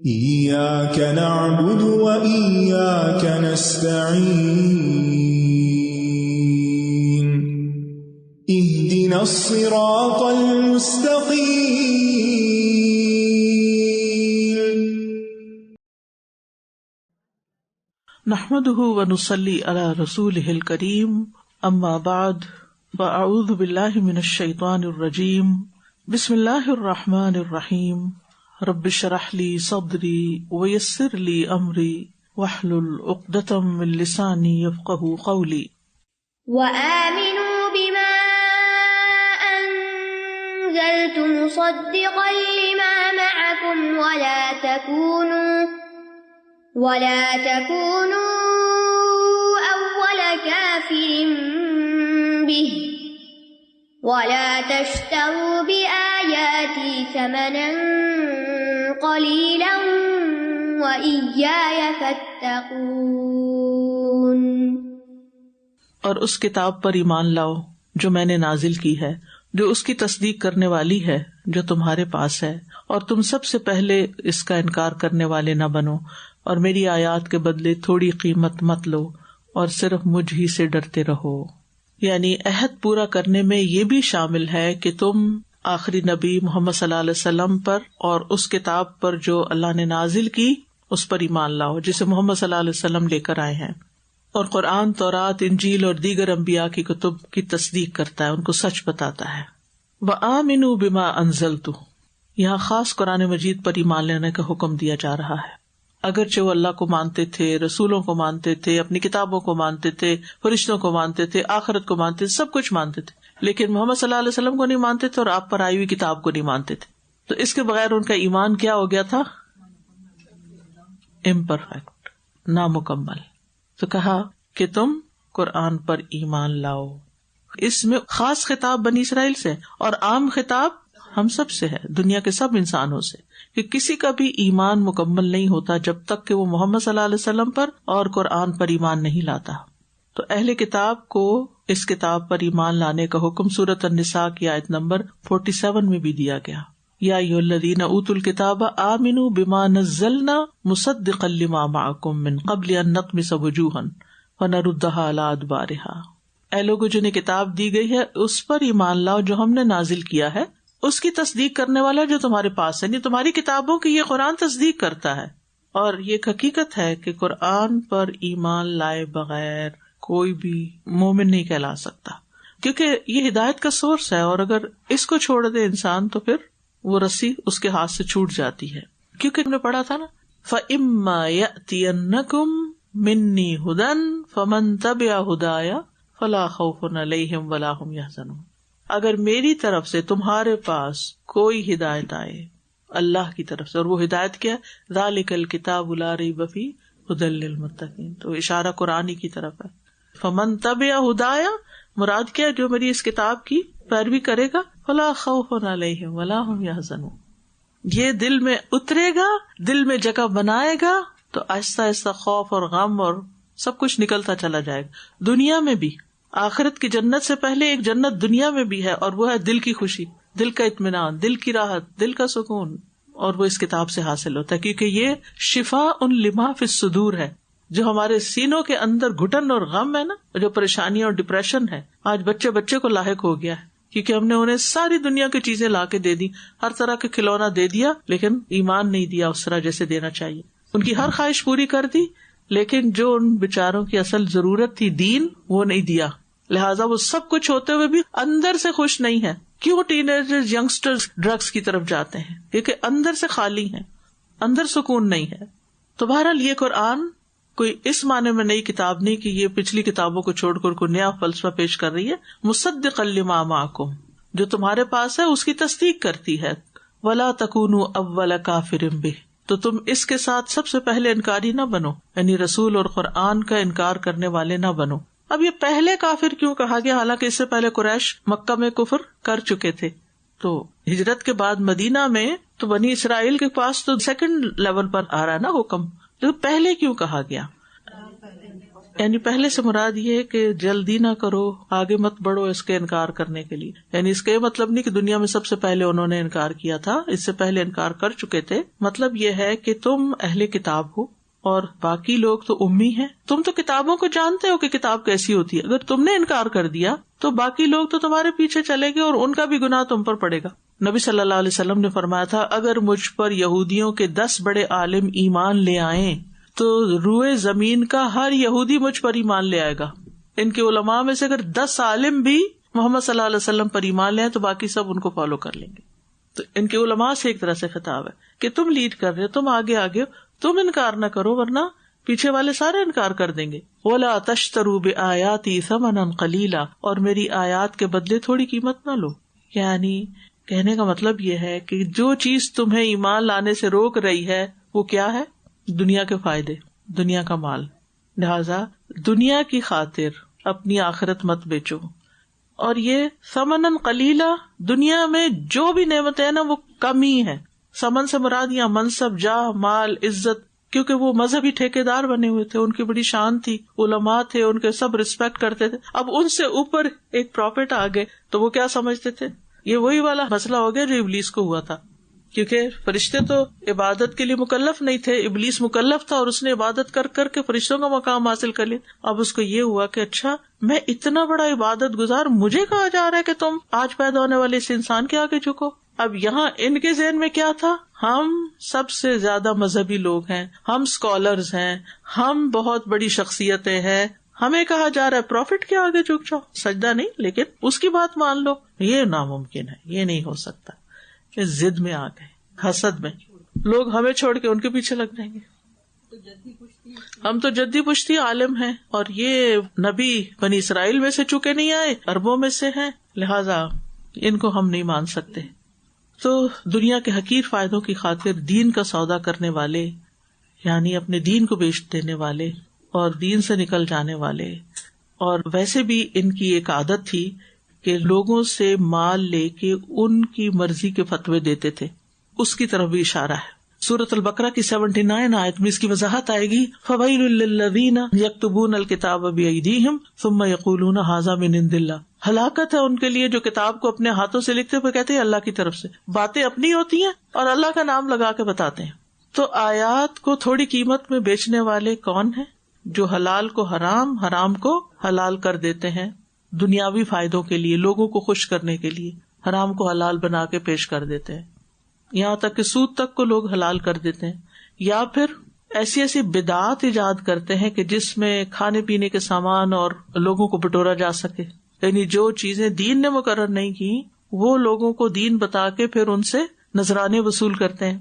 إياك نعبد وإياك نستعين اهدنا الصراط المستقيم نحمده ونصلي على رسوله الكريم اما بعد فاعوذ بالله من الشيطان الرجيم بسم الله الرحمن الرحيم رب اشرح لي صدري ويسر لي امري واحلل عقدة من لساني يفقهوا قولي وآمنوا بما أنزلت مصدقا لما معكم ولا تكونوا أول كافر به ولا تشتروا بآياتي ثمنا قليلا وإياي فاتقون۔ اور اس کتاب پر ایمان لاؤ جو میں نے نازل کی ہے، جو اس کی تصدیق کرنے والی ہے جو تمہارے پاس ہے، اور تم سب سے پہلے اس کا انکار کرنے والے نہ بنو، اور میری آیات کے بدلے تھوڑی قیمت مت لو، اور صرف مجھ ہی سے ڈرتے رہو۔ یعنی عہد پورا کرنے میں یہ بھی شامل ہے کہ تم آخری نبی محمد صلی اللہ علیہ وسلم پر اور اس کتاب پر جو اللہ نے نازل کی اس پر ایمان لاؤ جسے محمد صلی اللہ علیہ وسلم لے کر آئے ہیں، اور قرآن، تورات، انجیل اور دیگر انبیاء کی کتب کی تصدیق کرتا ہے، ان کو سچ بتاتا ہے۔ وآمنوا بما انزلت، یہاں خاص قرآن مجید پر ایمان لینے کا حکم دیا جا رہا ہے۔ اگرچہ وہ اللہ کو مانتے تھے، رسولوں کو مانتے تھے، اپنی کتابوں کو مانتے تھے، فرشتوں کو مانتے تھے، آخرت کو مانتے تھے، سب کچھ مانتے تھے، لیکن محمد صلی اللہ علیہ وسلم کو نہیں مانتے تھے اور آپ پر آئی ہوئی کتاب کو نہیں مانتے تھے۔ تو اس کے بغیر ان کا ایمان کیا ہو گیا تھا؟ امپرفیکٹ، نامکمل۔ تو کہا کہ تم قرآن پر ایمان لاؤ۔ اس میں خاص خطاب بنی اسرائیل سے اور عام خطاب ہم سب سے ہے، دنیا کے سب انسانوں سے، کہ کسی کا بھی ایمان مکمل نہیں ہوتا جب تک کہ وہ محمد صلی اللہ علیہ وسلم پر اور قرآن پر ایمان نہیں لاتا۔ تو اہل کتاب کو اس کتاب پر ایمان لانے کا حکم سورۃ النساء کی آیت نمبر 47 میں بھی دیا گیا۔ یا ایھا الذین اوتوا الکتاب آمنوا بما نزلنا مصدقا لما معکم من قبل ان نطمس وجوہا فنردها علی ادبارها۔ اے لوگوں جنہیں کتاب دی گئی ہے اس پر ایمان لاؤ جو ہم نے نازل کیا ہے، اس کی تصدیق کرنے والا جو تمہارے پاس ہے، یعنی تمہاری کتابوں کی یہ قرآن تصدیق کرتا ہے۔ اور یہ حقیقت ہے کہ قرآن پر ایمان لائے بغیر کوئی بھی مومن نہیں کہلا سکتا، کیونکہ یہ ہدایت کا سورس ہے، اور اگر اس کو چھوڑ دے انسان تو پھر وہ رسی اس کے ہاتھ سے چھوٹ جاتی ہے۔ کیونکہ ہم نے پڑھا تھا نا، فَإِمَّا يَأْتِيَنَّكُم مِّنِّي هُدًى فَمَن تَبِعَ هُدَايَ فَلَا خَوْفٌ عَلَيْهِمْ وَلَا هُمْ يَحْزَنُونَ۔ اگر میری طرف سے تمہارے پاس کوئی ہدایت آئے اللہ کی طرف سے، اور وہ ہدایت کیا؟ ذَلِكَ الْكِتَابُ لَا رَيْبَ فِيهِ هُدًى لِّلْمُتَّقِينَ، تو اشارہ قرآن کی طرف ہے۔ فَمَن تَبِعَ هُدَايَ، مراد کیا؟ جو میری اس کتاب کی پیروی کرے گا، فَلَا خَوْفٌ عَلَيْهِمْ وَلَا هُمْ يَحْزَنُونَ، یہ دل میں اترے گا، دل میں جگہ بنائے گا تو آہستہ آہستہ خوف اور غم اور سب کچھ نکلتا چلا جائے گا۔ دنیا میں بھی، آخرت کی جنت سے پہلے ایک جنت دنیا میں بھی ہے، اور وہ ہے دل کی خوشی، دل کا اطمینان، دل کی راحت، دل کا سکون، اور وہ اس کتاب سے حاصل ہوتا ہے، کیونکہ یہ شفاء لما فی الصدور ہے۔ جو ہمارے سینوں کے اندر گھٹن اور غم ہے نا، جو پریشانی اور ڈپریشن ہے، آج بچے کو لاحق ہو گیا ہے، کیونکہ ہم نے انہیں ساری دنیا کی چیزیں لا کے دے دی، ہر طرح کے کھلونا دے دیا، لیکن ایمان نہیں دیا اس طرح جیسے دینا چاہیے۔ ان کی ہر خواہش پوری کر دی، لیکن جو ان بیچاروں کی اصل ضرورت تھی دین، وہ نہیں دیا، لہٰذا وہ سب کچھ ہوتے ہوئے بھی اندر سے خوش نہیں ہے۔ کیوں ٹین ایجرز، ینگسٹرز ڈرگس کی طرف جاتے ہیں؟ کیونکہ اندر سے خالی ہیں، اندر سکون نہیں ہے۔ تو بہرحال یہ قرآن کوئی اس معنی میں نئی کتاب نہیں کہ یہ پچھلی کتابوں کو چھوڑ کر کوئی نیا فلسفہ پیش کر رہی ہے، مصدقا لما معکم، جو تمہارے پاس ہے اس کی تصدیق کرتی ہے۔ ولا تکونوا اول کافر بہ، تو تم اس کے ساتھ سب سے پہلے انکاری نہ بنو، یعنی رسول اور قرآن کا انکار کرنے والے نہ بنو۔ اب یہ پہلے کافر کیوں کہا گیا، حالانکہ اس سے پہلے قریش مکہ میں کفر کر چکے تھے؟ تو ہجرت کے بعد مدینہ میں تو بنی اسرائیل کے پاس تو سیکنڈ لیول پر آ رہا ہے نا حکم، تو پہلے کیوں کہا گیا؟ یعنی پہلے سے مراد یہ ہے کہ جلدی نہ کرو، آگے مت بڑھو اس کے انکار کرنے کے لیے. یعنی اس کا یہ مطلب نہیں کہ دنیا میں سب سے پہلے انہوں نے انکار کیا تھا، اس سے پہلے انکار کر چکے تھے. مطلب یہ ہے کہ تم اہل کتاب ہو اور باقی لوگ تو امی ہیں. تم تو کتابوں کو جانتے ہو کہ کتاب کیسی ہوتی ہے. اگر تم نے انکار کر دیا تو باقی لوگ تو تمہارے پیچھے چلے گئے اور ان کا بھی گناہ تم پر پڑے گا. نبی صلی اللہ علیہ وسلم نے فرمایا تھا، اگر مجھ پر یہودیوں کے 10 بڑے عالم ایمان لے آئیں تو روئے زمین کا ہر یہودی مجھ پر ایمان لے آئے گا. ان کے علماء میں سے اگر 10 عالم بھی محمد صلی اللہ علیہ وسلم پر ایمان لے آئیں تو باقی سب ان کو فالو کر لیں گے. تو ان کے علماء سے ایک طرح سے خطاب ہے کہ تم لیڈ کر رہے، تم آگے آگے، تم انکار نہ کرو ورنہ پیچھے والے سارے انکار کر دیں گے. وَلَا تَشْتَرُوا بِآيَاتِي ثَمَنًا قَلِيلًا، اور میری آیات کے بدلے تھوڑی قیمت نہ لو. یعنی کہنے کا مطلب یہ ہے کہ جو چیز تمہیں ایمان لانے سے روک رہی ہے وہ کیا ہے؟ دنیا کے فائدے، دنیا کا مال. لہذا دنیا کی خاطر اپنی آخرت مت بیچو. اور یہ ثمنًا قلیلا، دنیا میں جو بھی نعمتیں ہیں نا وہ کم ہی ہے. ثمن سے مراد یہاں منصب، جاہ، مال، عزت، کیونکہ وہ مذہبی ٹھیکیدار بنے ہوئے تھے، ان کی بڑی شان تھی، علماء تھے، ان کے سب ریسپیکٹ کرتے تھے. اب ان سے اوپر ایک پروفٹ آ گئے تو وہ کیا سمجھتے تھے؟ یہ وہی والا مسئلہ ہو گیا جو ابلیس کو ہوا تھا، کیونکہ فرشتے تو عبادت کے لیے مکلف نہیں تھے، ابلیس مکلف تھا اور اس نے عبادت کر کر کے فرشتوں کا مقام حاصل کر لیا. اب اس کو یہ ہوا کہ اچھا میں اتنا بڑا عبادت گزار، مجھے کہا جا رہا ہے کہ تم آج پیدا ہونے والے اس انسان کے آگے جھکو. اب یہاں ان کے ذہن میں کیا تھا؟ ہم سب سے زیادہ مذہبی لوگ ہیں، ہم اسکالرز ہیں، ہم بہت بڑی شخصیتیں ہیں، ہمیں کہا جا رہا ہے پروفٹ کے آگے جھک جاؤ. سجدہ نہیں لیکن اس کی بات مان لو. یہ ناممکن ہے، یہ نہیں ہو سکتا. ضد میں آ گئے، حسد میں لوگ ہمیں چھوڑ کے ان کے پیچھے لگ جائیں گے. ہم تو جدی پشتی عالم ہیں اور یہ نبی بنی اسرائیل میں سے چکے نہیں آئے، عربوں میں سے ہیں، لہذا ان کو ہم نہیں مان سکتے. تو دنیا کے حقیر فائدوں کی خاطر دین کا سودا کرنے والے، یعنی اپنے دین کو بیچ دینے والے اور دین سے نکل جانے والے، اور ویسے بھی ان کی ایک عادت تھی کہ لوگوں سے مال لے کے ان کی مرضی کے فتوے دیتے تھے. اس کی طرف بھی اشارہ ہے. سورۃ البقرہ کی 79 آیت میں اس کی وضاحت آئے گی. فَوَيْلٌ لِّلَّذِينَ يَكْتُبُونَ الْكِتَابَ بِأَيْدِيهِمْ ثُمَّ يَقُولُونَ هَٰذَا مِنْ عِندِ اللَّهِ. ہلاکت ہے ان کے لیے جو کتاب کو اپنے ہاتھوں سے لکھتے ہوئے کہتے ہیں اللہ کی طرف سے. باتیں اپنی ہوتی ہیں اور اللہ کا نام لگا کے بتاتے ہیں. تو آیات کو تھوڑی قیمت میں بیچنے والے کون ہیں؟ جو حلال کو حرام، حرام کو حلال کر دیتے ہیں دنیاوی فائدوں کے لیے، لوگوں کو خوش کرنے کے لیے حرام کو حلال بنا کے پیش کر دیتے ہیں. یہاں تک کہ سود تک کو لوگ حلال کر دیتے ہیں. یا پھر ایسی ایسی بدعات ایجاد کرتے ہیں کہ جس میں کھانے پینے کے سامان اور لوگوں کو بٹورا جا سکے. یعنی جو چیزیں دین نے مقرر نہیں کی وہ لوگوں کو دین بتا کے پھر ان سے نذرانے وصول کرتے ہیں.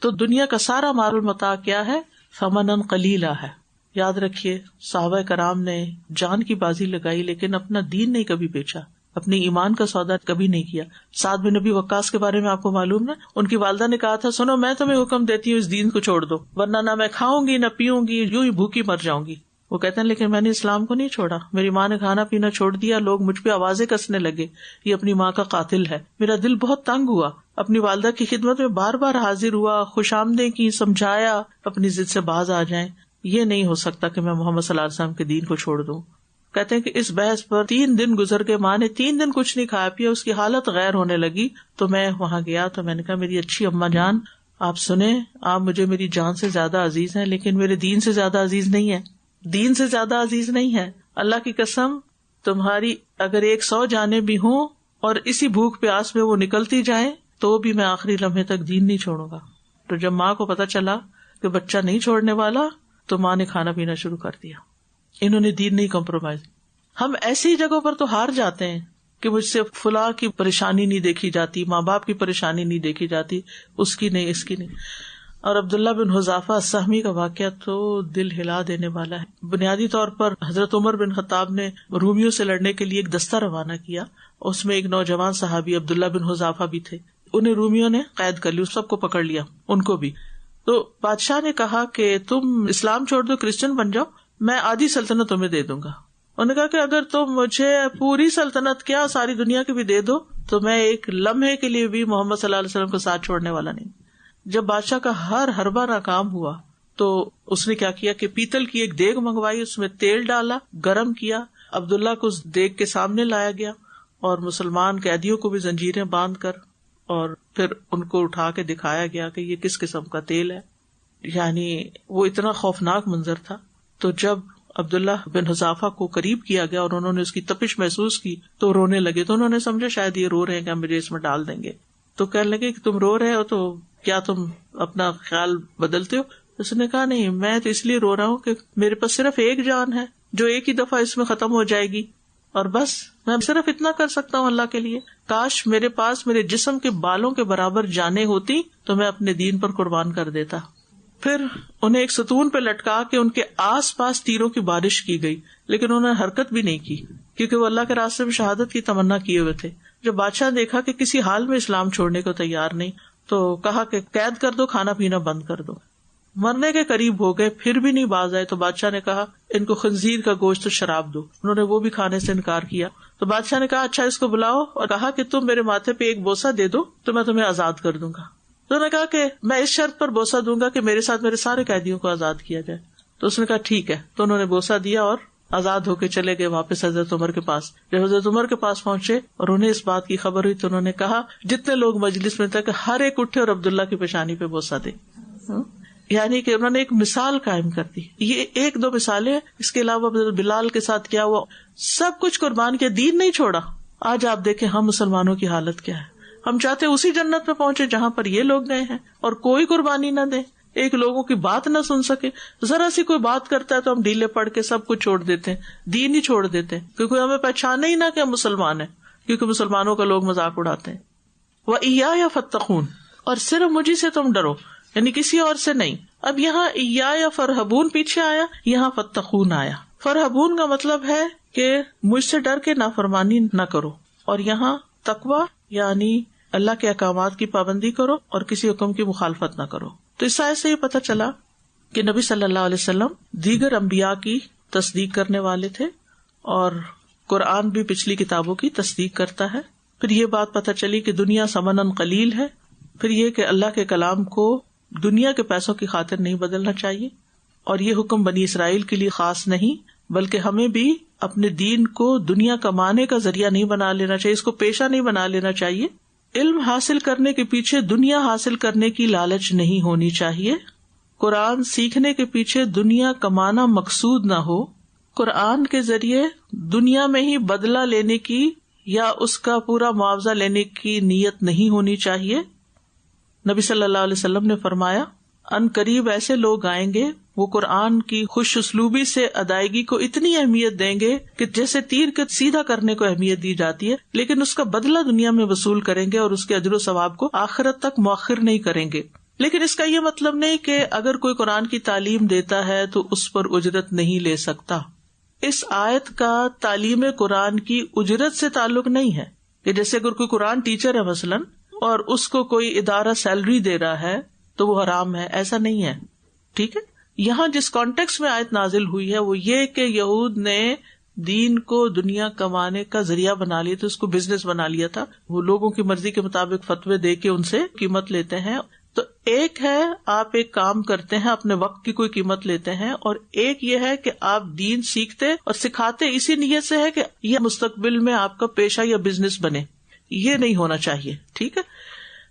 تو دنیا کا سارا مال المتاع کیا ہے؟ ثمناً قلیلا ہے. یاد رکھیے صحابہ کرام نے جان کی بازی لگائی لیکن اپنا دین نہیں کبھی بیچا، اپنی ایمان کا سودا کبھی نہیں کیا. سعد بن نبی وقاص کے بارے میں آپ کو معلوم نا، ان کی والدہ نے کہا تھا سنو میں تمہیں حکم دیتی ہوں اس دین کو چھوڑ دو ورنہ نہ میں کھاؤں گی نہ پیوں گی، یوں ہی بھوکی مر جاؤں گی. وہ کہتے ہیں لیکن میں نے اسلام کو نہیں چھوڑا، میری ماں نے کھانا پینا چھوڑ دیا، لوگ مجھ پہ آوازیں کسنے لگے یہ اپنی ماں کا قاتل ہے. میرا دل بہت تنگ ہوا، اپنی والدہ کی خدمت میں بار بار حاضر ہوا، خوش آمدیں کی، سمجھایا اپنی ضد سے باز آ جائیں. یہ نہیں ہو سکتا کہ میں محمد صلی اللہ علیہ وسلم کے دین کو چھوڑ دوں. کہتے ہیں کہ اس بحث پر 3 دن گزر گئے، ماں نے 3 دن کچھ نہیں کھایا پیا، اس کی حالت غیر ہونے لگی. تو میں وہاں گیا تو میں نے کہا میری اچھی اماں جان آپ سنیں، آپ مجھے میری جان سے زیادہ عزیز ہیں لیکن میرے دین سے زیادہ عزیز نہیں ہے، دین سے زیادہ عزیز نہیں ہے. اللہ کی قسم تمہاری اگر 100 جانیں بھی ہوں اور اسی بھوک پیاس میں وہ نکلتی جائیں تو بھی میں آخری لمحے تک دین نہیں چھوڑوں گا. تو جب ماں کو پتا چلا کہ بچہ نہیں چھوڑنے والا تو ماں نے کھانا پینا شروع کر دیا. انہوں نے دین نہیں کمپرومائز. ہم ایسی جگہوں پر تو ہار جاتے ہیں کہ مجھ سے فلاں کی پریشانی نہیں دیکھی جاتی، ماں باپ کی پریشانی نہیں دیکھی جاتی، اس کی نہیں، اس کی نہیں. اور عبداللہ بن حذافہ السہمی کا واقعہ تو دل ہلا دینے والا ہے. بنیادی طور پر حضرت عمر بن خطاب نے رومیوں سے لڑنے کے لیے ایک دستہ روانہ کیا، اس میں ایک نوجوان صحابی عبداللہ بن حذافہ بھی تھے. انہیں رومیوں نے قید کر لی، سب کو پکڑ لیا، ان کو بھی. تو بادشاہ نے کہا کہ تم اسلام چھوڑ دو، کرسچن بن جاؤ، میں آدھی سلطنت تمہیں دے دوں گا. انہوں نے کہا کہ اگر تم مجھے پوری سلطنت کیا ساری دنیا کی بھی دے دو تو میں ایک لمحے کے لیے بھی محمد صلی اللہ علیہ وسلم کو ساتھ چھوڑنے والا نہیں. جب بادشاہ کا ہر حربہ ناکام ہوا تو اس نے کیا کیا کہ پیتل کی ایک دیگ منگوائی، اس میں تیل ڈالا، گرم کیا، عبداللہ کو اس دیگ کے سامنے لایا گیا اور مسلمان قیدیوں کو بھی زنجیریں باندھ کر اور پھر ان کو اٹھا کے دکھایا گیا کہ یہ کس قسم کا تیل ہے. یعنی وہ اتنا خوفناک منظر تھا. تو جب عبداللہ بن حذافہ کو قریب کیا گیا اور انہوں نے اس کی تپش محسوس کی تو رونے لگے. تو انہوں نے سمجھا شاید یہ رو رہے ہیں کہ ہم مجھے اس میں ڈال دیں گے. تو کہنے لگے کہ تم رو رہے ہو تو کیا تم اپنا خیال بدلتے ہو؟ اس نے کہا نہیں، میں تو اس لیے رو رہا ہوں کہ میرے پاس صرف ایک جان ہے جو ایک ہی دفعہ اس میں ختم ہو جائے گی، اور بس میں صرف اتنا کر سکتا ہوں اللہ کے لیے. کاش میرے پاس میرے جسم کے بالوں کے برابر جانیں ہوتی تو میں اپنے دین پر قربان کر دیتا. پھر انہیں ایک ستون پہ لٹکا کے ان کے آس پاس تیروں کی بارش کی گئی، لیکن انہوں نے حرکت بھی نہیں کی کیونکہ وہ اللہ کے راستے میں شہادت کی تمنا کیے ہوئے تھے. جب بادشاہ دیکھا کہ کسی حال میں اسلام چھوڑنے کو تیار نہیں تو کہا کہ قید کر دو، کھانا پینا بند کر دو. مرنے کے قریب ہو گئے پھر بھی نہیں باز آئے تو بادشاہ نے کہا ان کو خنزیر کا گوشت اور شراب دو. انہوں نے وہ بھی کھانے سے انکار کیا. تو بادشاہ نے کہا اچھا اس کو بلاؤ اور کہا کہ تم میرے ماتھے پہ ایک بوسہ دے دو تو میں تمہیں آزاد کر دوں گا. تو انہوں نے کہا کہ میں اس شرط پر بوسہ دوں گا کہ میرے ساتھ میرے سارے قیدیوں کو آزاد کیا جائے. تو اس نے کہا ٹھیک ہے. تو انہوں نے بوسہ دیا اور آزاد ہو کے چلے گئے واپس حضرت عمر کے پاس. جب حضرت عمر کے پاس پہنچے اور انہیں اس بات کی خبر ہوئی تو انہوں نے کہا جتنے لوگ مجلس میں تھے کہ ہر ایک اٹھے اور عبداللہ کی پیشانی پہ بوسہ دے. یعنی کہ انہوں نے ایک مثال قائم کر دی. یہ ایک دو مثالیں، اس کے علاوہ بلال کے ساتھ کیا ہوا، سب کچھ قربان کیا، دین نہیں چھوڑا. آج آپ دیکھیں ہم مسلمانوں کی حالت کیا ہے. ہم چاہتے اسی جنت میں پہنچے جہاں پر یہ لوگ گئے ہیں اور کوئی قربانی نہ دیں، ایک لوگوں کی بات نہ سن سکے. ذرا سی کوئی بات کرتا ہے تو ہم ڈھیلے پڑھ کے سب کچھ چھوڑ دیتے ہیں، دین ہی چھوڑ دیتے ہیں کیونکہ ہمیں پہچانے ہی نہ کہ ہم مسلمان ہیں، کیونکہ مسلمانوں کا لوگ مذاق اڑاتے ہیں. وَإِيَّايَ فَاتَّقُونَ، اور صرف مجھے سے تم ڈرو، یعنی کسی اور سے نہیں. اب یہاں ایایا فرحبون پیچھے آیا، یہاں فتقون آیا. فرحبون کا مطلب ہے کہ مجھ سے ڈر کے نافرمانی نہ کرو، اور یہاں تقوی یعنی اللہ کے احکامات کی پابندی کرو اور کسی حکم کی مخالفت نہ کرو. تو اس آیت سے یہ پتہ چلا کہ نبی صلی اللہ علیہ وسلم دیگر انبیاء کی تصدیق کرنے والے تھے اور قرآن بھی پچھلی کتابوں کی تصدیق کرتا ہے. پھر یہ بات پتہ چلی کہ دنیا ثمناً قلیل ہے. پھر یہ کہ اللہ کے کلام کو دنیا کے پیسوں کی خاطر نہیں بدلنا چاہیے، اور یہ حکم بنی اسرائیل کے لیے خاص نہیں بلکہ ہمیں بھی اپنے دین کو دنیا کمانے کا ذریعہ نہیں بنا لینا چاہیے، اس کو پیشہ نہیں بنا لینا چاہیے. علم حاصل کرنے کے پیچھے دنیا حاصل کرنے کی لالچ نہیں ہونی چاہیے. قرآن سیکھنے کے پیچھے دنیا کمانا مقصود نہ ہو. قرآن کے ذریعے دنیا میں ہی بدلہ لینے کی یا اس کا پورا معاوضہ لینے کی نیت نہیں ہونی چاہیے. نبی صلی اللہ علیہ وسلم نے فرمایا ان قریب ایسے لوگ آئیں گے وہ قرآن کی خوش اسلوبی سے ادائیگی کو اتنی اہمیت دیں گے کہ جیسے تیر کے سیدھا کرنے کو اہمیت دی جاتی ہے، لیکن اس کا بدلہ دنیا میں وصول کریں گے اور اس کے اجر و ثواب کو آخرت تک مؤخر نہیں کریں گے. لیکن اس کا یہ مطلب نہیں کہ اگر کوئی قرآن کی تعلیم دیتا ہے تو اس پر اجرت نہیں لے سکتا. اس آیت کا تعلیم قرآن کی اجرت سے تعلق نہیں ہے کہ جیسے اگر کوئی قرآن ٹیچر ہے مثلاً اور اس کو کوئی ادارہ سیلری دے رہا ہے تو وہ حرام ہے، ایسا نہیں ہے. ٹھیک ہے، یہاں جس کانٹیکس میں آیت نازل ہوئی ہے وہ یہ کہ یہود نے دین کو دنیا کمانے کا ذریعہ بنا لیا تھا، اس کو بزنس بنا لیا تھا. وہ لوگوں کی مرضی کے مطابق فتوے دے کے ان سے قیمت لیتے ہیں. تو ایک ہے آپ ایک کام کرتے ہیں، اپنے وقت کی کوئی قیمت لیتے ہیں، اور ایک یہ ہے کہ آپ دین سیکھتے اور سکھاتے اسی نیت سے ہے کہ یہ مستقبل میں آپ کا پیشہ یا بزنس بنے. یہ نہیں ہونا چاہیے. ٹھیک ہے،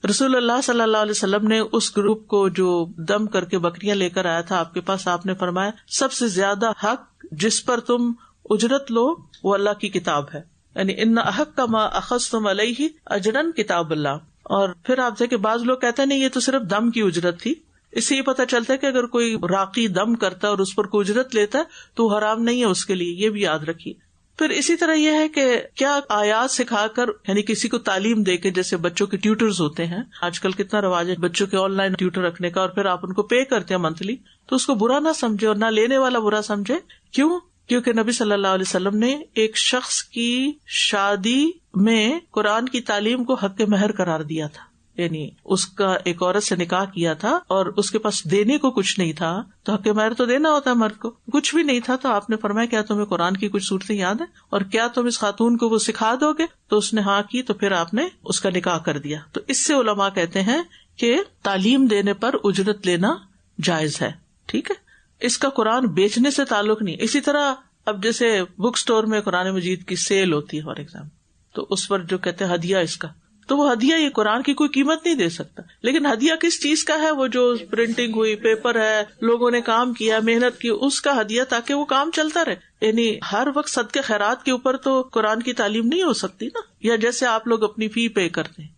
رسول اللہ صلی اللہ علیہ وسلم نے اس گروپ کو جو دم کر کے بکریاں لے کر آیا تھا آپ کے پاس، آپ نے فرمایا سب سے زیادہ حق جس پر تم اجرت لو وہ اللہ کی کتاب ہے، یعنی ان احق ما اخذتم علیہ اجرا کتاب اللہ. اور پھر آپ دیکھیں بعض لوگ کہتے ہیں نہیں یہ تو صرف دم کی اجرت تھی. اس سے یہ پتہ چلتا ہے کہ اگر کوئی راقی دم کرتا ہے اور اس پر کوئی اجرت لیتا ہے تو حرام نہیں ہے اس کے لیے، یہ بھی یاد رکھیے. پھر اسی طرح یہ ہے کہ کیا آیات سکھا کر یعنی کسی کو تعلیم دے کے، جیسے بچوں کے ٹیوٹرز ہوتے ہیں، آج کل کتنا رواج ہے بچوں کے آن لائن ٹیوٹر رکھنے کا، اور پھر آپ ان کو پے کرتے ہیں منتھلی، تو اس کو برا نہ سمجھے اور نہ لینے والا برا سمجھے. کیوں؟ کیونکہ نبی صلی اللہ علیہ وسلم نے ایک شخص کی شادی میں قرآن کی تعلیم کو حق مہر قرار دیا تھا. یعنی اس کا ایک عورت سے نکاح کیا تھا اور اس کے پاس دینے کو کچھ نہیں تھا، تو حق مہر تو دینا ہوتا ہے مرد کو، کچھ بھی نہیں تھا. تو آپ نے فرمایا کیا تمہیں قرآن کی کچھ صورتیں یاد ہیں اور کیا تم اس خاتون کو وہ سکھا دو گے؟ تو اس نے ہاں کی، تو پھر آپ نے اس کا نکاح کر دیا. تو اس سے علماء کہتے ہیں کہ تعلیم دینے پر اجرت لینا جائز ہے. ٹھیک ہے، اس کا قرآن بیچنے سے تعلق نہیں. اسی طرح اب جیسے بک سٹور میں قرآن مجید کی سیل ہوتی ہے فار ایگزامپل، تو اس پر جو کہتے ہیں ہدیہ اس کا، تو وہ ہدیہ یہ قرآن کی کوئی قیمت نہیں دے سکتا. لیکن ہدیہ کس چیز کا ہے؟ وہ جو پرنٹنگ ہوئی، پیپر ہے، لوگوں نے کام کیا، محنت کی، اس کا ہدیہ، تاکہ وہ کام چلتا رہے. یعنی ہر وقت صدقے خیرات کے اوپر تو قرآن کی تعلیم نہیں ہو سکتی نا، یا جیسے آپ لوگ اپنی فی پے کرتے ہیں.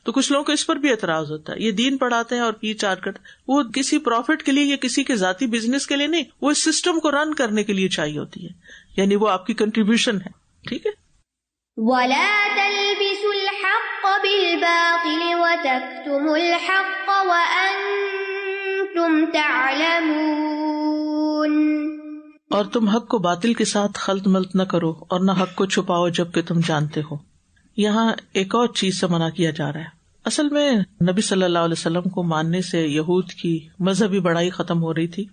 تو کچھ لوگوں کو اس پر بھی اعتراض ہوتا ہے، یہ دین پڑھاتے ہیں اور فی چارج کرتے ہیں. وہ کسی پروفٹ کے لیے یا کسی کے ذاتی بزنس کے لیے نہیں، وہ اس سسٹم کو رن کرنے کے لیے چاہیے ہوتی ہے، یعنی وہ آپ کی کنٹریبیوشن ہے. ٹھیک ہے. وَلَا تَلْبِسُوا الْحَقَّ بِالْبَاطِلِ وَتَكْتُمُوا الْحَقَّ وَأَنْتُمْ تَعْلَمُونَ. اور تم حق کو باطل کے ساتھ خلط ملط نہ کرو اور نہ حق کو چھپاؤ جبکہ تم جانتے ہو. یہاں ایک اور چیز سے منع کیا جا رہا ہے. اصل میں نبی صلی اللہ علیہ وسلم کو ماننے سے یہود کی مذہبی بڑائی ختم ہو رہی تھی.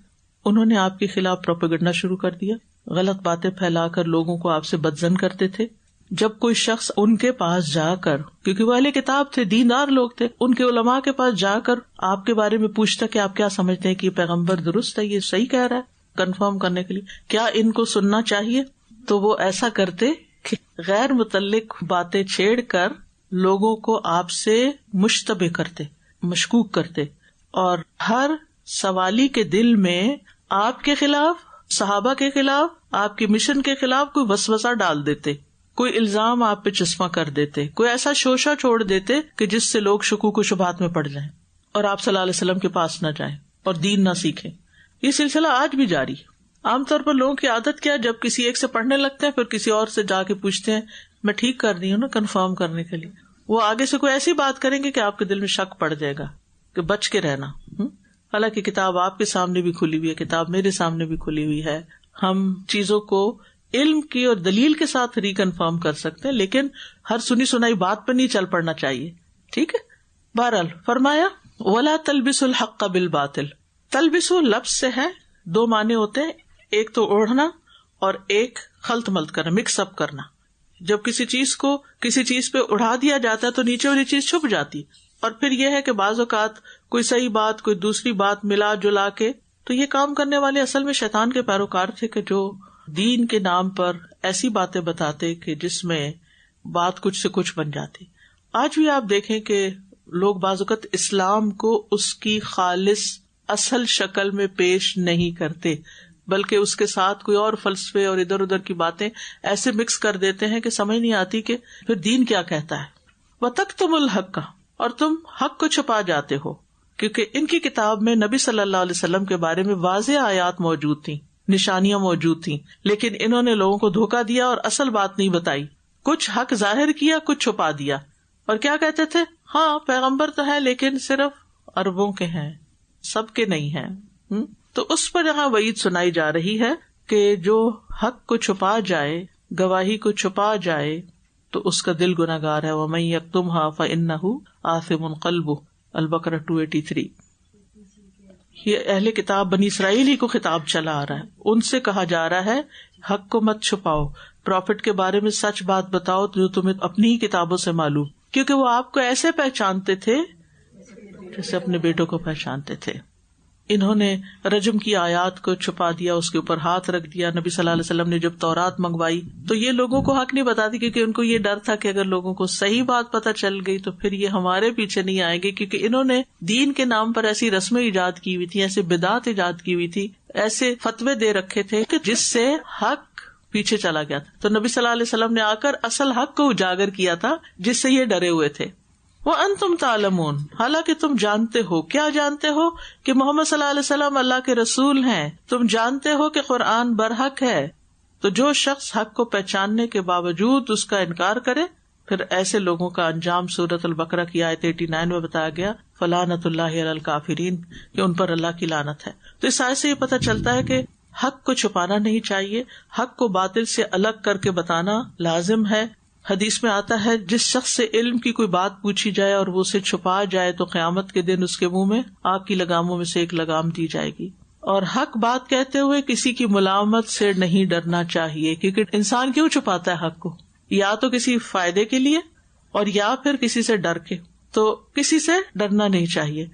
انہوں نے آپ کے خلاف پروپیگنڈا شروع کر دیا، غلط باتیں پھیلا کر لوگوں کو آپ سے بدظن کرتے تھے. جب کوئی شخص ان کے پاس جا کر، کیونکہ وہ اہل کتاب تھے، دیندار لوگ تھے، ان کے علماء کے پاس جا کر آپ کے بارے میں پوچھتا کہ آپ کیا سمجھتے ہیں کہ یہ پیغمبر درست ہے، یہ صحیح کہہ رہا ہے، کنفرم کرنے کے لیے کیا ان کو سننا چاہیے، تو وہ ایسا کرتے کہ غیر متعلق باتیں چھیڑ کر لوگوں کو آپ سے مشتبہ کرتے، مشکوک کرتے، اور ہر سوالی کے دل میں آپ کے خلاف، صحابہ کے خلاف، آپ کے مشن کے خلاف کوئی وسوسہ ڈال دیتے، کوئی الزام آپ پہ چسپاں کر دیتے، کوئی ایسا شوشہ چھوڑ دیتے کہ جس سے لوگ شکوک و شبہات میں پڑ جائیں اور آپ صلی اللہ علیہ وسلم کے پاس نہ جائیں اور دین نہ سیکھیں. یہ سلسلہ آج بھی جاری. عام طور پر لوگوں کی عادت کیا ہے، جب کسی ایک سے پڑھنے لگتے ہیں پھر کسی اور سے جا کے پوچھتے ہیں میں ٹھیک کر رہی ہوں نا، کنفرم کرنے کے لیے. وہ آگے سے کوئی ایسی بات کریں گے کہ آپ کے دل میں شک پڑ جائے گا کہ بچ کے رہنا. حالانکہ کتاب آپ کے سامنے بھی کھلی ہوئی ہے، کتاب میرے سامنے بھی کھلی ہوئی ہے. ہم چیزوں کو علم کی اور دلیل کے ساتھ ریکنفرم کر سکتے ہیں، لیکن ہر سنی سنائی بات پر نہیں چل پڑنا چاہیے. ٹھیک ہے. بہرحال فرمایا وَلَا تَلْبِسُوا الْحَقَّ بِالْبَاطِلِ. تلبسو لفظ سے ہے، دو معنی ہوتے ہیں، ایک تو اوڑھنا اور ایک خلط ملط کرنا، مکس اپ کرنا. جب کسی چیز کو کسی چیز پہ اڑا دیا جاتا ہے تو نیچے والی چیز چھپ جاتی، اور پھر یہ ہے کہ بعض اوقات کوئی صحیح بات کوئی دوسری بات ملا جلا کے. تو یہ کام کرنے والے اصل میں شیطان کے پیروکار تھے کہ جو دین کے نام پر ایسی باتیں بتاتے کہ جس میں بات کچھ سے کچھ بن جاتی. آج بھی آپ دیکھیں کہ لوگ بعض اوقات اسلام کو اس کی خالص اصل شکل میں پیش نہیں کرتے، بلکہ اس کے ساتھ کوئی اور فلسفے اور ادھر ادھر کی باتیں ایسے مکس کر دیتے ہیں کہ سمجھ نہیں آتی کہ پھر دین کیا کہتا ہے. وَتَكْتُمُ الْحَقَّ. اور تم حق کو چھپا جاتے ہو، کیونکہ ان کی کتاب میں نبی صلی اللہ علیہ وسلم کے بارے میں واضح آیات موجود تھیں، نشانیاں موجود تھیں، لیکن انہوں نے لوگوں کو دھوکہ دیا اور اصل بات نہیں بتائی. کچھ حق ظاہر کیا، کچھ چھپا دیا. اور کیا کہتے تھے؟ ہاں پیغمبر تو ہے لیکن صرف عربوں کے ہیں، سب کے نہیں ہیں. تو اس پر یہاں وعید سنائی جا رہی ہے کہ جو حق کو چھپا جائے، گواہی کو چھپا جائے، تو اس کا دل گناہگار ہے. وَمَن يَكْتُمْهَا فَإِنَّهُ آثِمٌ قَلْبُهُ. البقرہ 283. یہ اہل کتاب بنی اسرائیل ہی کو خطاب چلا آ رہا ہے. ان سے کہا جا رہا ہے حق کو مت چھپاؤ، پروفٹ کے بارے میں سچ بات بتاؤ جو تمہیں اپنی ہی کتابوں سے معلوم، کیونکہ وہ آپ کو ایسے پہچانتے تھے جیسے اپنے بیٹوں کو پہچانتے تھے. انہوں نے رجم کی آیات کو چھپا دیا، اس کے اوپر ہاتھ رکھ دیا. نبی صلی اللہ علیہ وسلم نے جب تورات منگوائی تو یہ لوگوں کو حق نہیں بتاتی، کیونکہ ان کو یہ ڈر تھا کہ اگر لوگوں کو صحیح بات پتہ چل گئی تو پھر یہ ہمارے پیچھے نہیں آئیں گے، کیونکہ انہوں نے دین کے نام پر ایسی رسمیں ایجاد کی ہوئی تھی، ایسے بدعت ایجاد کی ہوئی تھی، ایسے فتوے دے رکھے تھے کہ جس سے حق پیچھے چلا گیا تھا. تو نبی صلی اللہ علیہ وسلم نے آ کر اصل حق کو اجاگر کیا تھا جس سے یہ ڈرے ہوئے تھے. وَأَنْتُمْ تَعْلَمُونَ. حالانکہ تم جانتے ہو. کیا جانتے ہو؟ کہ محمد صلی اللہ علیہ وسلم اللہ کے رسول ہیں. تم جانتے ہو کہ قرآن برحق ہے. تو جو شخص حق کو پہچاننے کے باوجود اس کا انکار کرے، پھر ایسے لوگوں کا انجام سورۃ البقرہ کی آیت 89 میں بتایا گیا، فَلَعْنَةُ اللَّهِ عَلَى الْكَافِرِينَ، کہ ان پر اللہ کی لعنت ہے. تو اس آیت سے یہ پتہ چلتا ہے کہ حق کو چھپانا نہیں چاہیے، حق کو باطل سے الگ کر کے بتانا لازم ہے. حدیث میں آتا ہے جس شخص سے علم کی کوئی بات پوچھی جائے اور وہ اسے چھپا جائے تو قیامت کے دن اس کے منہ میں آگ کی لگاموں میں سے ایک لگام دی جائے گی. اور حق بات کہتے ہوئے کسی کی ملامت سے نہیں ڈرنا چاہیے، کیونکہ انسان کیوں چھپاتا ہے حق کو؟ یا تو کسی فائدے کے لیے اور یا پھر کسی سے ڈر کے. تو کسی سے ڈرنا نہیں چاہیے.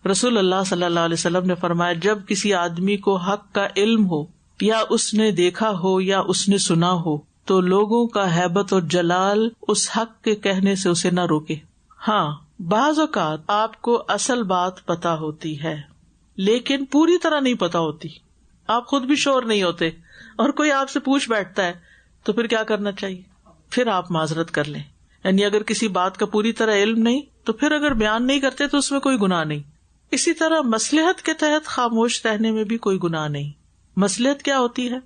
رسول اللہ صلی اللہ علیہ وسلم نے فرمایا جب کسی آدمی کو حق کا علم ہو یا اس نے دیکھا ہو یا اس نے سنا ہو تو لوگوں کا ہیبت اور جلال اس حق کے کہنے سے اسے نہ روکے. ہاں بعض اوقات آپ کو اصل بات پتا ہوتی ہے لیکن پوری طرح نہیں پتا ہوتی, آپ خود بھی شور نہیں ہوتے اور کوئی آپ سے پوچھ بیٹھتا ہے تو پھر کیا کرنا چاہیے؟ پھر آپ معذرت کر لیں. یعنی اگر کسی بات کا پوری طرح علم نہیں تو پھر اگر بیان نہیں کرتے تو اس میں کوئی گناہ نہیں. اسی طرح مصلحت کے تحت خاموش رہنے میں بھی کوئی گناہ نہیں. مصلحت کیا ہوتی ہے؟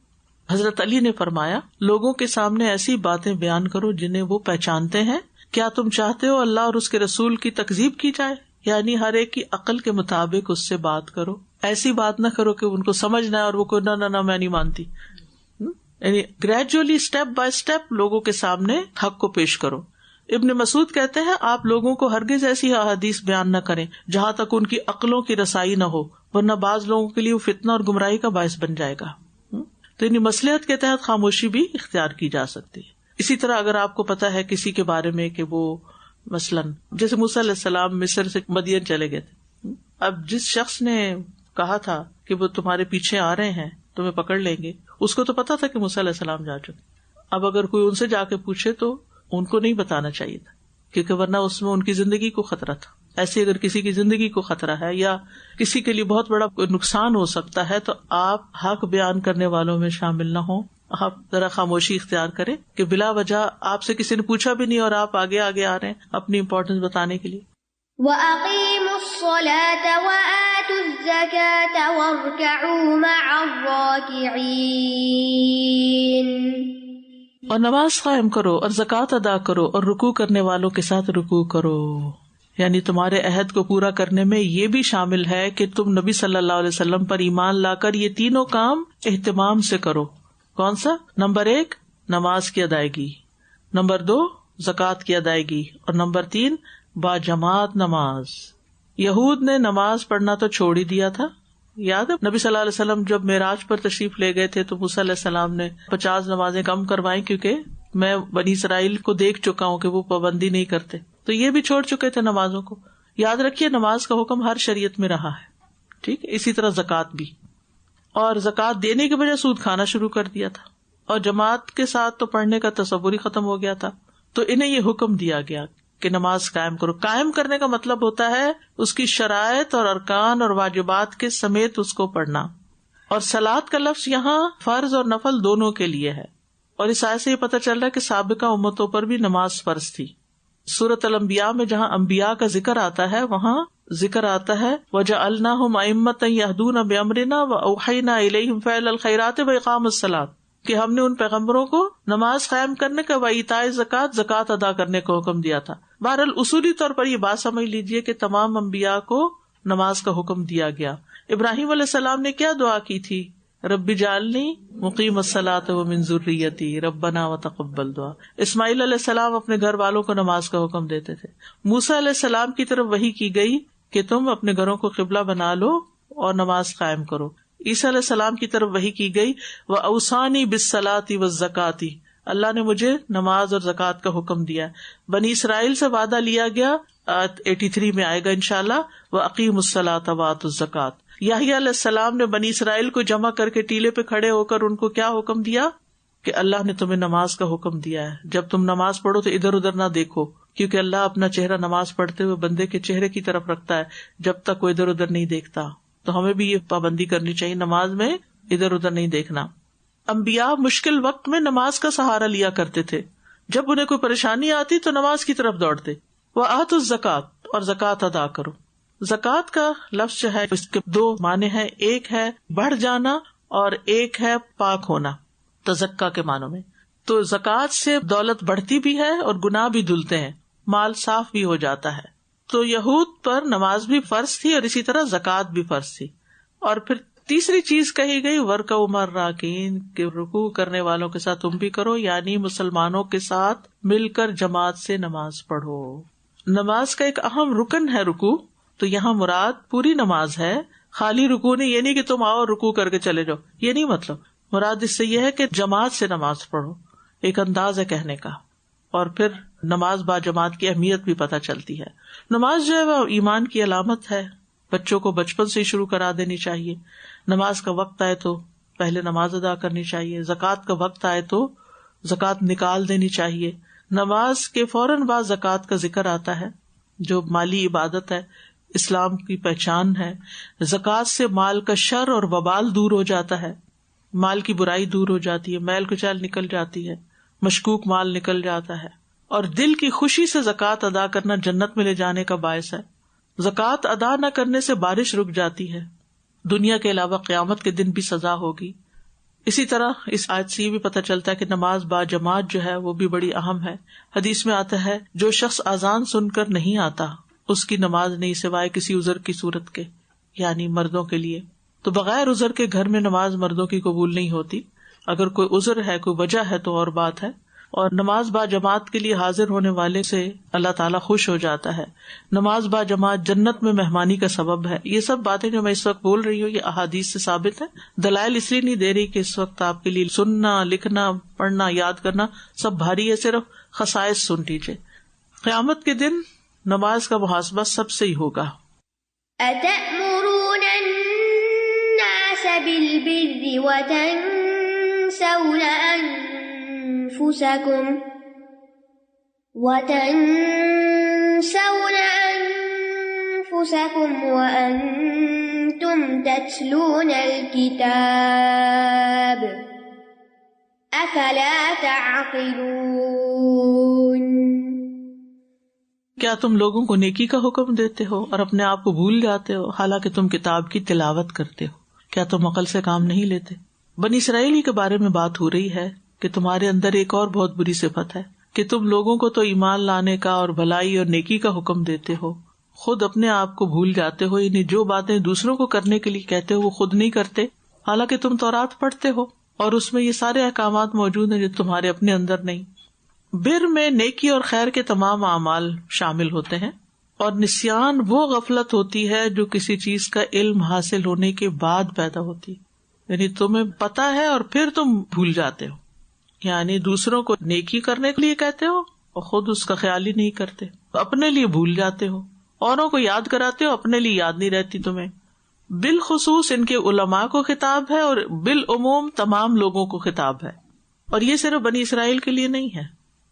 حضرت علی نے فرمایا لوگوں کے سامنے ایسی باتیں بیان کرو جنہیں وہ پہچانتے ہیں. کیا تم چاہتے ہو اللہ اور اس کے رسول کی تکذیب کی جائے؟ یعنی ہر ایک کی عقل کے مطابق اس سے بات کرو, ایسی بات نہ کرو کہ ان کو سمجھ نہ اور وہ کوئی نہ میں نہیں مانتی. یعنی گریجولی اسٹیپ بائی اسٹیپ لوگوں کے سامنے حق کو پیش کرو. ابن مسعود کہتے ہیں آپ لوگوں کو ہرگز ایسی احادیث بیان نہ کریں جہاں تک ان کی عقلوں کی رسائی نہ ہو, ورنہ بعض لوگوں کے لیے وہ فتنہ اور گمراہی کا باعث بن جائے گا. تو یعنی مصلحت کے تحت خاموشی بھی اختیار کی جا سکتی ہے. اسی طرح اگر آپ کو پتا ہے کسی کے بارے میں کہ وہ مثلاً جیسے موسیٰ علیہ السلام مصر سے مدین چلے گئے تھے, اب جس شخص نے کہا تھا کہ وہ تمہارے پیچھے آ رہے ہیں تمہیں پکڑ لیں گے, اس کو تو پتا تھا کہ موسیٰ علیہ السلام جا چکے. اب اگر کوئی ان سے جا کے پوچھے تو ان کو نہیں بتانا چاہیے تھا کیونکہ ورنہ اس میں ان کی زندگی کو خطرہ تھا. ایسے اگر کسی کی زندگی کو خطرہ ہے یا کسی کے لیے بہت بڑا نقصان ہو سکتا ہے تو آپ حق بیان کرنے والوں میں شامل نہ ہوں. آپ ذرا خاموشی اختیار کریں کہ بلا وجہ آپ سے کسی نے پوچھا بھی نہیں اور آپ آگے آ رہے ہیں اپنی امپورٹنس بتانے کے لیے. وَأَقِيمُوا الصَّلَاةَ وَآتُوا الزَّكَاةَ وَارْكَعُوا مَعَ الرَّاكِعِينَ. اور نماز قائم کرو اور زکوٰۃ ادا کرو اور رکوع کرنے والوں کے ساتھ رکوع کرو. یعنی تمہارے عہد کو پورا کرنے میں یہ بھی شامل ہے کہ تم نبی صلی اللہ علیہ وسلم پر ایمان لا کر یہ تینوں کام اہتمام سے کرو. کون سا؟ نمبر 1 نماز کی ادائیگی, نمبر 2 زکوٰۃ کی ادائیگی, اور نمبر 3 باجماعت نماز. یہود نے نماز پڑھنا تو چھوڑ ہی دیا تھا. یاد ہے نبی صلی اللہ علیہ وسلم جب معراج پر تشریف لے گئے تھے تو موسیٰ علیہ السلام نے 50 نمازیں کم کروائیں کیونکہ میں بنی اسرائیل کو دیکھ چکا ہوں کہ وہ پابندی نہیں کرتے, تو یہ بھی چھوڑ چکے تھے نمازوں کو. یاد رکھیے نماز کا حکم ہر شریعت میں رہا ہے, ٹھیک. اسی طرح زکوٰۃ بھی, اور زکوٰۃ دینے کے بجائے سود کھانا شروع کر دیا تھا, اور جماعت کے ساتھ تو پڑھنے کا تصور ہی ختم ہو گیا تھا. تو انہیں یہ حکم دیا گیا کہ نماز قائم کرو. قائم کرنے کا مطلب ہوتا ہے اس کی شرائط اور ارکان اور واجبات کے سمیت اس کو پڑھنا. اور صلاۃ کا لفظ یہاں فرض اور نفل دونوں کے لیے ہے, اور اس آیت سے یہ پتہ چل رہا ہے کہ سابقہ امتوں پر بھی نماز فرض تھی. سورۃ الانبیاء میں جہاں انبیاء کا ذکر آتا ہے وہاں ذکر آتا ہے وَجَعَلْنَاهُمْ أَئِمَّةً يَهْدُونَ بِأَمْرِنَا وَأَوْحَيْنَا إِلَيْهِمْ فِعْلَ الْخَيْرَاتِ وَإِقَامَ الصَّلَاةِ, کہ ہم نے ان پیغمبروں کو نماز قائم کرنے کا وَإِيتَاءِ الزَّكَاةِ زکوٰۃ ادا کرنے کا حکم دیا تھا. بہرحال اصولی طور پر یہ بات سمجھ لیجیے کہ تمام انبیاء کو نماز کا حکم دیا گیا. ابراہیم علیہ السلام نے کیا دعا کی تھی؟ رب اجعلنی مقیم الصلاۃ ومن ذریتی ربنا وتقبل دعا. اسماعیل علیہ السلام اپنے گھر والوں کو نماز کا حکم دیتے تھے. موسیٰ علیہ السلام کی طرف وحی کی گئی کہ تم اپنے گھروں کو قبلہ بنا لو اور نماز قائم کرو. عیسیٰ علیہ السلام کی طرف وحی کی گئی وَأَوْصَانِي بِالصَّلَاةِ وَالزَّكَاةِ, اللہ نے مجھے نماز اور زکوٰۃ کا حکم دیا. بنی اسرائیل سے وعدہ لیا گیا, 83 میں آئے گا انشاءاللہ, وَأَقِيمُوا الصَّلَاةَ وَآتُوا الزَّكَاةَ. یحییٰ علیہ السلام نے بنی اسرائیل کو جمع کر کے ٹیلے پہ کھڑے ہو کر ان کو کیا حکم دیا کہ اللہ نے تمہیں نماز کا حکم دیا ہے, جب تم نماز پڑھو تو ادھر ادھر نہ دیکھو, کیونکہ اللہ اپنا چہرہ نماز پڑھتے ہوئے بندے کے چہرے کی طرف رکھتا ہے جب تک وہ ادھر ادھر نہیں دیکھتا. تو ہمیں بھی یہ پابندی کرنی چاہیے, نماز میں ادھر ادھر نہیں دیکھنا. انبیاء مشکل وقت میں نماز کا سہارا لیا کرتے تھے, جب انہیں کوئی پریشانی آتی تو نماز کی طرف دوڑتے. وآتوا الزکاۃ, اور زکوٰۃ ادا کرو. زکوٰۃ کا لفظ جو ہے اس کے 2 معنی ہیں, ایک ہے بڑھ جانا اور ایک ہے پاک ہونا, تزکا کے معنوں میں. تو زکوٰۃ سے دولت بڑھتی بھی ہے اور گناہ بھی دھلتے ہیں, مال صاف بھی ہو جاتا ہے. تو یہود پر نماز بھی فرض تھی اور اسی طرح زکوٰۃ بھی فرض تھی. اور پھر تیسری چیز کہی گئی وَارْكَعُوا مَعَ الرَّاكِعِينَ, کہ رکوع کرنے والوں کے ساتھ تم بھی کرو, یعنی مسلمانوں کے ساتھ مل کر جماعت سے نماز پڑھو. نماز کا ایک اہم رکن ہے رکوع, تو یہاں مراد پوری نماز ہے, خالی رکوع نہیں. یہ نہیں کہ تم آؤ رکوع کر کے چلے جاؤ, یہ نہیں مطلب. مراد اس سے یہ ہے کہ جماعت سے نماز پڑھو, ایک انداز ہے کہنے کا. اور پھر نماز با جماعت کی اہمیت بھی پتہ چلتی ہے. نماز جو ہے وہ ایمان کی علامت ہے, بچوں کو بچپن سے شروع کرا دینی چاہیے. نماز کا وقت آئے تو پہلے نماز ادا کرنی چاہیے. زکوٰۃ کا وقت آئے تو زکوٰۃ نکال دینی چاہیے. نماز کے فوراً بعد زکوٰۃ کا ذکر آتا ہے جو مالی عبادت ہے, اسلام کی پہچان ہے. زکوٰۃ سے مال کا شر اور وبال دور ہو جاتا ہے, مال کی برائی دور ہو جاتی ہے, میل کچیل نکل جاتی ہے, مشکوک مال نکل جاتا ہے, اور دل کی خوشی سے زکوٰۃ ادا کرنا جنت میں لے جانے کا باعث ہے. زکوٰۃ ادا نہ کرنے سے بارش رک جاتی ہے, دنیا کے علاوہ قیامت کے دن بھی سزا ہوگی. اسی طرح اس آیت سے یہ بھی پتہ چلتا ہے کہ نماز با جماعت جو ہے وہ بھی بڑی اہم ہے. حدیث میں آتا ہے جو شخص اذان سن کر نہیں آتا اس کی نماز نہیں سوائے کسی عذر کی صورت کے, یعنی مردوں کے لیے. تو بغیر عذر کے گھر میں نماز مردوں کی قبول نہیں ہوتی. اگر کوئی عذر ہے, کوئی وجہ ہے تو اور بات ہے. اور نماز با جماعت کے لیے حاضر ہونے والے سے اللہ تعالیٰ خوش ہو جاتا ہے. نماز با جماعت جنت میں مہمانی کا سبب ہے. یہ سب باتیں جو میں اس وقت بول رہی ہوں یہ احادیث سے ثابت ہے. دلائل اس لیے نہیں دے رہی کہ اس وقت آپ کے لیے سننا, لکھنا, پڑھنا, یاد کرنا سب بھاری ہے, صرف خصائص سن لیجیے. قیامت کے دن نماز کا محاسبہ سب سے ہی ہوگا. أَتَأْمُرُونَ النَّاسَ بِالْبِرِّ وَتَنْسَوْنَ أَنفُسَكُمْ وَأَنْتُمْ تَتْلُونَ الْكِتَابَ أَفَلَا تَعْقِلُونَ. کیا تم لوگوں کو نیکی کا حکم دیتے ہو اور اپنے آپ کو بھول جاتے ہو حالانکہ تم کتاب کی تلاوت کرتے ہو؟ کیا تم عقل سے کام نہیں لیتے؟ بنی اسرائیل کے بارے میں بات ہو رہی ہے کہ تمہارے اندر ایک اور بہت بری صفت ہے کہ تم لوگوں کو تو ایمان لانے کا اور بھلائی اور نیکی کا حکم دیتے ہو, خود اپنے آپ کو بھول جاتے ہو. یعنی جو باتیں دوسروں کو کرنے کے لیے کہتے ہو وہ خود نہیں کرتے, حالانکہ تم تورات پڑھتے ہو اور اس میں یہ سارے احکامات موجود ہیں جو تمہارے اپنے اندر نہیں. بر میں نیکی اور خیر کے تمام اعمال شامل ہوتے ہیں, اور نسیان وہ غفلت ہوتی ہے جو کسی چیز کا علم حاصل ہونے کے بعد پیدا ہوتی. یعنی تمہیں پتا ہے اور پھر تم بھول جاتے ہو. یعنی دوسروں کو نیکی کرنے کے لیے کہتے ہو اور خود اس کا خیال ہی نہیں کرتے, اپنے لیے بھول جاتے ہو. اوروں کو یاد کراتے ہو, اپنے لیے یاد نہیں رہتی تمہیں. بالخصوص ان کے علماء کو خطاب ہے اور بالعموم تمام لوگوں کو خطاب ہے. اور یہ صرف بنی اسرائیل کے لیے نہیں ہے,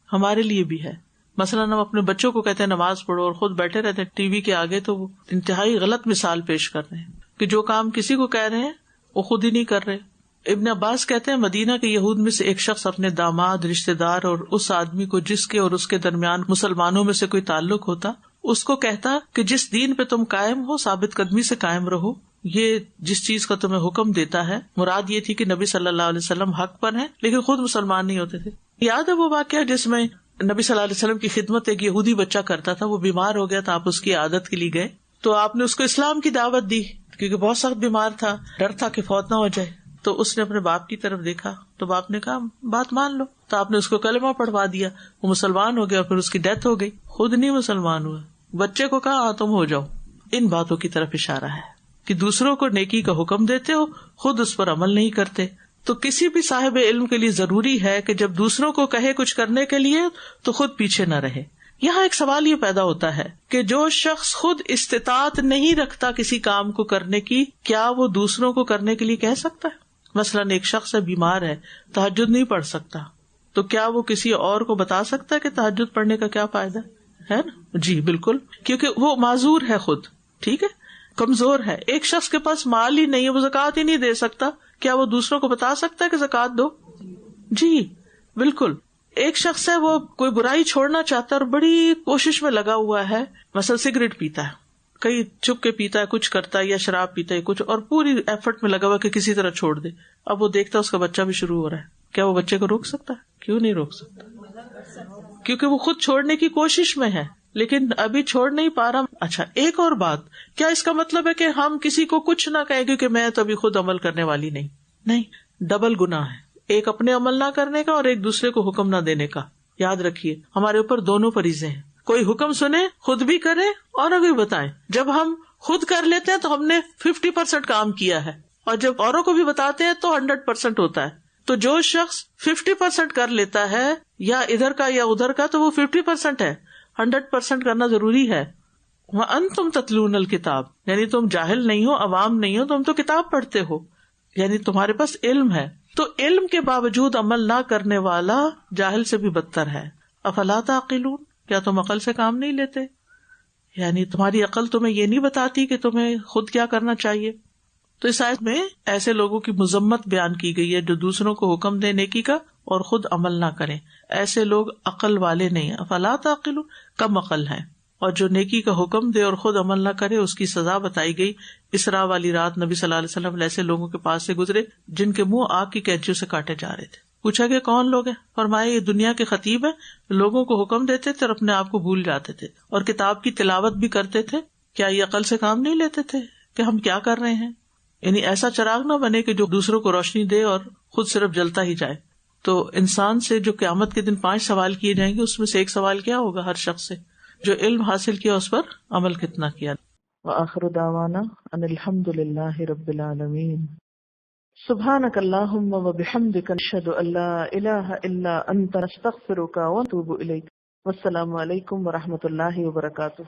ہمارے لیے بھی ہے. مثلاً ہم اپنے بچوں کو کہتے ہیں نماز پڑھو اور خود بیٹھے رہتے ہیں ٹی وی کے آگے, تو وہ انتہائی غلط مثال پیش کر رہے ہیں کہ جو کام کسی کو کہہ رہے ہیں وہ خود ہی نہیں کر رہے. ابن عباس کہتے ہیں مدینہ کے یہود میں سے ایک شخص اپنے داماد, رشتے دار اور اس آدمی کو جس کے اور اس کے درمیان مسلمانوں میں سے کوئی تعلق ہوتا, اس کو کہتا کہ جس دین پہ تم قائم ہو ثابت قدمی سے قائم رہو. یہ جس چیز کا تمہیں حکم دیتا ہے, مراد یہ تھی کہ نبی صلی اللہ علیہ وسلم حق پر ہیں لیکن خود مسلمان نہیں ہوتے تھے. یاد ہے وہ واقعہ جس میں نبی صلی اللہ علیہ وسلم کی خدمت ایک یہودی بچہ کرتا تھا, وہ بیمار ہو گیا تھا, آپ اس کی عادت کے لیے گئے تو آپ نے اس کو اسلام کی دعوت دی کیونکہ بہت سخت بیمار تھا, ڈر تھا کہ فوت نہ ہو جائے. تو اس نے اپنے باپ کی طرف دیکھا تو باپ نے کہا بات مان لو, تو آپ نے اس کو کلمہ پڑھوا دیا, وہ مسلمان ہو گیا اور پھر اس کی ڈیتھ ہو گئی. خود نہیں مسلمان ہوا, بچے کو کہا ہاں تم ہو جاؤ. ان باتوں کی طرف اشارہ ہے کہ دوسروں کو نیکی کا حکم دیتے ہو, خود اس پر عمل نہیں کرتے. تو کسی بھی صاحب علم کے لیے ضروری ہے کہ جب دوسروں کو کہے کچھ کرنے کے لیے تو خود پیچھے نہ رہے. یہاں ایک سوال یہ پیدا ہوتا ہے کہ جو شخص خود استطاعت نہیں رکھتا کسی کام کو کرنے کی, کیا وہ دوسروں کو کرنے کے لیے کہہ سکتا ہے؟ مثلاً ایک شخص ہے, بیمار ہے, تہجد نہیں پڑھ سکتا, تو کیا وہ کسی اور کو بتا سکتا ہے کہ تہجد پڑھنے کا کیا فائدہ ہے نا؟ جی بالکل, کیونکہ وہ معذور ہے خود, ٹھیک ہے, کمزور ہے. ایک شخص کے پاس مال ہی نہیں ہے, وہ زکوٰۃ ہی نہیں دے سکتا, کیا وہ دوسروں کو بتا سکتا ہے کہ زکوٰۃ دو؟ جی بالکل. ایک شخص ہے وہ کوئی برائی چھوڑنا چاہتا ہے اور بڑی کوشش میں لگا ہوا ہے, مثلا سگریٹ پیتا ہے, کئی چھپ کے پیتا ہے, کچھ کرتا ہے, یا شراب پیتا ہے کچھ, اور پوری ایفرٹ میں لگا ہوا کہ کسی طرح چھوڑ دے. اب وہ دیکھتا ہے اس کا بچہ بھی شروع ہو رہا ہے, کیا وہ بچے کو روک سکتا ہے؟ کیوں نہیں روک سکتا؟ کیونکہ وہ خود چھوڑنے کی کوشش میں ہے لیکن ابھی چھوڑ نہیں پا رہا. اچھا ایک اور بات, کیا اس کا مطلب ہے کہ ہم کسی کو کچھ نہ کہیں کیونکہ میں تو ابھی خود عمل کرنے والی نہیں؟ نہیں, ڈبل گناہ ہے, ایک اپنے عمل نہ کرنے کا اور ایک دوسرے کو حکم نہ دینے کا. یاد رکھیے ہمارے اوپر دونوں فریضے ہیں, کوئی حکم سنے خود بھی کرے اور بھی بتائیں. جب ہم خود کر لیتے ہیں تو ہم نے 50% کام کیا ہے, اور جب اوروں کو بھی بتاتے ہیں تو 100% ہوتا ہے. تو جو شخص 50% کر لیتا ہے یا ادھر کا یا ادھر کا, تو وہ 50% ہے, 100% کرنا ضروری ہے. وَأَنْتُمْ تَتْلُونَ الْكِتَابَ، یعنی تم جاہل نہیں ہو، عوام نہیں ہو، تم تو کتاب پڑھتے ہو، یعنی تمہارے پاس علم ہے. تو علم کے باوجود عمل نہ کرنے والا جاہل سے بھی بدتر ہے. افلا تعقلون، کیا تم عقل سے کام نہیں لیتے؟ یعنی تمہاری عقل تمہیں یہ نہیں بتاتی کہ تمہیں خود کیا کرنا چاہیے. تو اس آیت میں ایسے لوگوں کی مذمت بیان کی گئی ہے جو دوسروں کو حکم دے نیکی کا اور خود عمل نہ کریں. ایسے لوگ عقل والے نہیں ہیں. افلا تعقلون، کم عقل ہیں. اور جو نیکی کا حکم دے اور خود عمل نہ کرے اس کی سزا بتائی گئی. اسراء والی رات نبی صلی اللہ علیہ وسلم ایسے لوگوں کے پاس سے گزرے جن کے منہ آگ کی کینچیوں سے کاٹے جا رہے تھے. پوچھا کہ کون لوگ ہیں؟ فرمایا یہ دنیا کے خطیب ہیں، لوگوں کو حکم دیتے تھے اور اپنے آپ کو بھول جاتے تھے، اور کتاب کی تلاوت بھی کرتے تھے. کیا یہ عقل سے کام نہیں لیتے تھے کہ ہم کیا کر رہے ہیں؟ یعنی ایسا چراغ نہ بنے کہ جو دوسروں کو روشنی دے اور خود صرف جلتا ہی جائے. تو انسان سے جو قیامت کے دن 5 سوال کیے جائیں گے، اس میں سے ایک سوال کیا ہوگا ہر شخص سے؟ جو علم حاصل کیا اس پر عمل کتنا کیا. وآخر دعوانا ان الحمد للہ رب العالمین. سبحانک اللہم وبحمدک نشہد ان لا الہ الا انت نستغفرک ونتوب الیک. والسلام علیکم ورحمۃ اللہ وبرکاتہ.